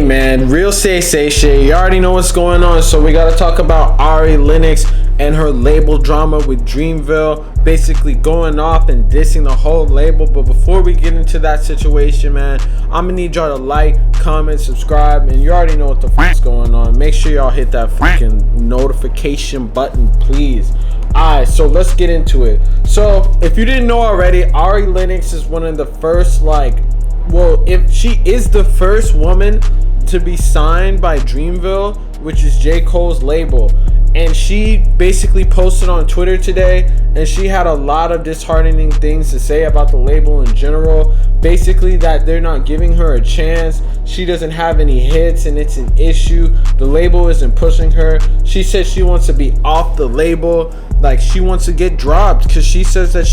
man, real say shit. You already know what's going on, so we gotta talk about Ari Lennox and her label drama with Dreamville, basically going off and dissing the whole label. But before we get into that situation, man, I'm gonna need y'all to like, comment, subscribe, and you already know what the fuck's going on. Make sure y'all hit that fucking notification button, please. Alright, so let's get into it. So if you didn't know already, Ari Lennox is one of the first, if she is the first woman to be signed by Dreamville, which is j.cole's label. And she basically posted on Twitter today, and she had a lot of disheartening things to say about the label in general. Basically that they're not giving her a chance, she doesn't have any hits, and it's an issue. The label isn't pushing her. She says she wants to be off the label, like she wants to get dropped, because she says that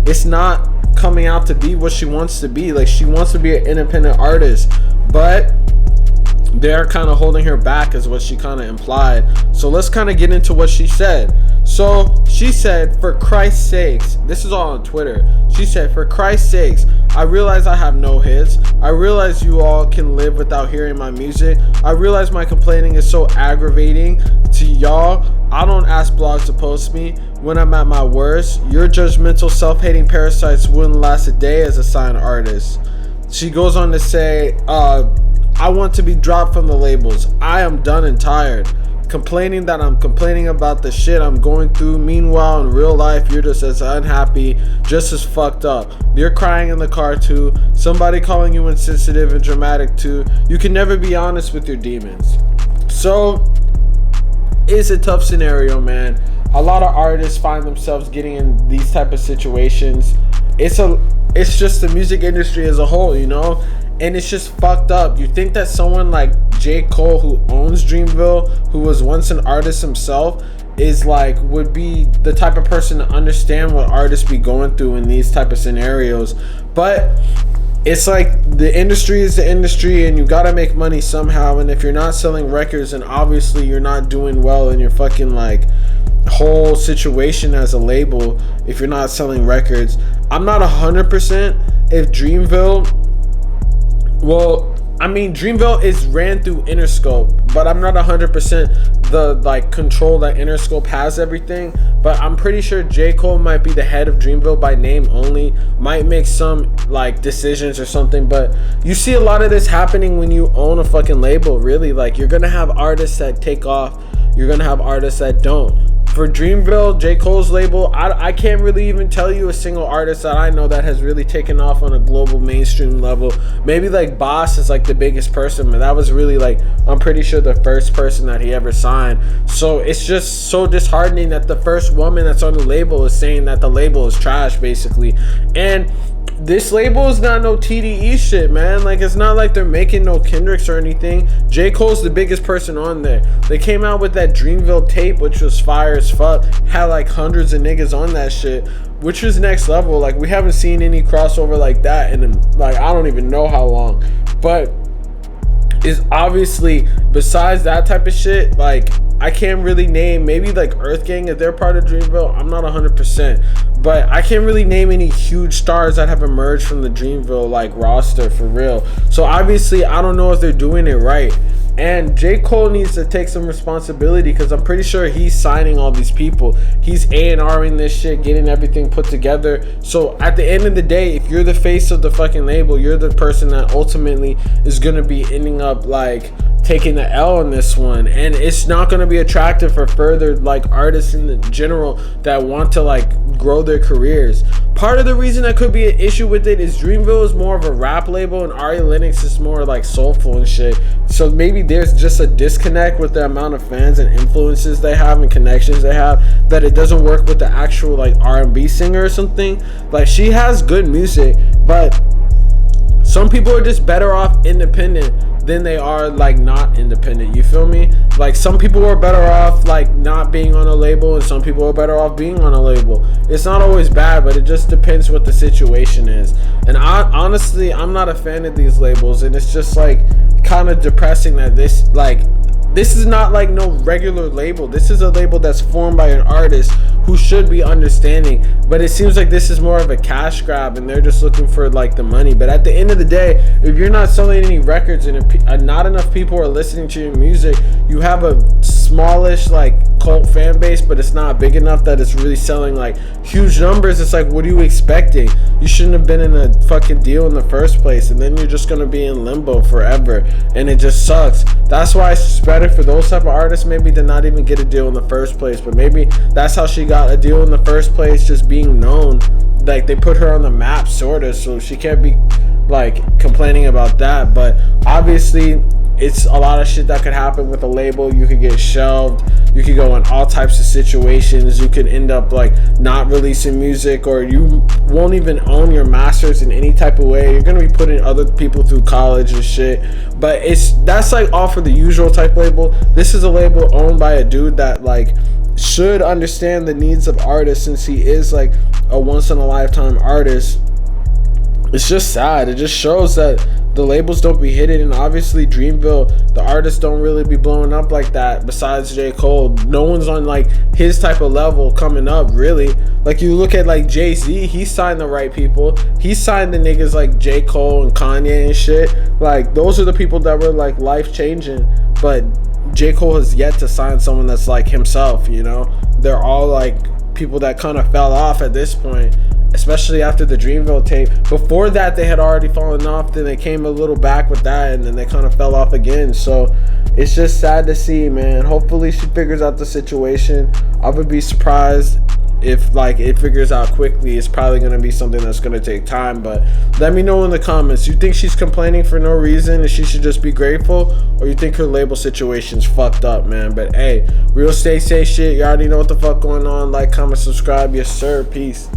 it's not coming out to be what she wants to be. Like, she wants to be an independent artist, but they're kind of holding her back, is what she kind of implied. So let's kind of get into what she said. So she said, for Christ's sakes, this is all on Twitter. She said, for Christ's sakes, I realize I have no hits. I realize you all can live without hearing my music. I realize my complaining is so aggravating to y'all. I don't ask blogs to post me when I'm at my worst. Your judgmental, self-hating parasites wouldn't last a day as a signed artist. She goes on to say, I want to be dropped from the labels. I am done and tired. Complaining that I'm complaining about the shit I'm going through. Meanwhile, in real life, you're just as unhappy, just as fucked up. You're crying in the car too. Somebody calling you insensitive and dramatic too. You can never be honest with your demons. So, it's a tough scenario, man. A lot of artists find themselves getting in these type of situations. It's just the music industry as a whole, you know? And it's just fucked up. You think that someone like j.cole, who owns Dreamville, who was once an artist himself, would be the type of person to understand what artists be going through in these type of scenarios. But it's like, the industry is the industry, and you gotta make money somehow. And if you're not selling records, then obviously you're not doing well in your fucking whole situation as a label. If you're not selling records, I'm not 100% if Dreamville. Dreamville is ran through Interscope, but I'm not 100% the control that Interscope has everything. But I'm pretty sure j.cole might be the head of Dreamville by name only, might make some decisions or something. But you see a lot of this happening when you own a fucking label, really. You're gonna have artists that take off, you're gonna have artists that don't. For Dreamville, j.cole's label, I can't really even tell you a single artist that I know that has really taken off on a global mainstream level. Maybe Boss is the biggest person, but that was really I'm pretty sure the first person that he ever signed. So it's just so disheartening that the first woman that's on the label is saying that the label is trash, basically. And this label is not no TDE shit, man. It's not like they're making no Kendricks or anything. j.cole's the biggest person on there. They came out with that Dreamville tape, which was fire as fuck. Had hundreds of niggas on that shit, which was next level. We haven't seen any crossover like that in I don't even know how long. But is obviously, besides that type of shit, I can't really name, maybe Earth Gang, if they're part of Dreamville. I'm not 100%, but I can't really name any huge stars that have emerged from the Dreamville roster for real. So obviously I don't know if they're doing it right. And j.cole needs to take some responsibility, because I'm pretty sure he's signing all these people. He's A&Ring this shit, getting everything put together. So at the end of the day, if you're the face of the fucking label, you're the person that ultimately is going to be ending up taking the L on this one. And it's not going to be attractive for further artists in the general that want to grow their careers. Part of the reason that could be an issue with it is Dreamville is more of a rap label, and Ari Lennox is more soulful and shit. So maybe there's just a disconnect with the amount of fans and influences they have and connections they have, that it doesn't work with the actual R&B singer or something. She has good music, but some people are just better off independent than they are not independent. You feel me? Some people are better off not being on a label, and some people are better off being on a label. It's not always bad, but it just depends what the situation is. And honestly, I'm not a fan of these labels, and it's just kind of depressing that this this is not like no regular label. This is a label that's formed by an artist who should be understanding, but it seems like this is more of a cash grab and they're just looking for like the money. But at the end of the day, if you're not selling any records and not enough people are listening to your music, you have a smallish like cult fan base, but it's not big enough that it's really selling like huge numbers. It's like, what are you expecting? You shouldn't have been in a fucking deal in the first place, and then you're just gonna be in limbo forever, and it just sucks. That's why it's better for those type of artists maybe to not even get a deal in the first place. But maybe that's how she got a deal in the first place, just being known. Like they put her on the map sorta, so she can't be like complaining about that. But obviously it's a lot of shit that could happen with a label. You could get shelved, you could go in all types of situations, you could end up like not releasing music, or you won't even own your masters in any type of way. You're gonna be putting other people through college and shit. But that's like all for the usual type label. This is a label owned by a dude that like should understand the needs of artists, since he is like a once in a lifetime artist. It's just sad. It just shows that the labels don't be hitting, and obviously Dreamville, the artists don't really be blowing up like that besides j.cole. No one's on like his type of level coming up really. Like you look at like Jay-Z, he signed the right people. He signed the niggas like j.cole and Kanye and shit. Like those are the people that were like life changing. But j.cole has yet to sign someone that's like himself, you know. They're all like people that kind of fell off at this point, especially after the Dreamville tape. Before that, they had already fallen off. Then they came a little back with that, and then they kind of fell off again. So it's just sad to see, man. Hopefully she figures out the situation. I would be surprised if like it figures out quickly. It's probably going to be something that's going to take time. But let me know in the comments. You think she's complaining for no reason and she should just be grateful, or you think her label situation's fucked up, man? But hey, real stay safe shit. You already know what the fuck going on. Like, comment, subscribe. Yes sir. Peace.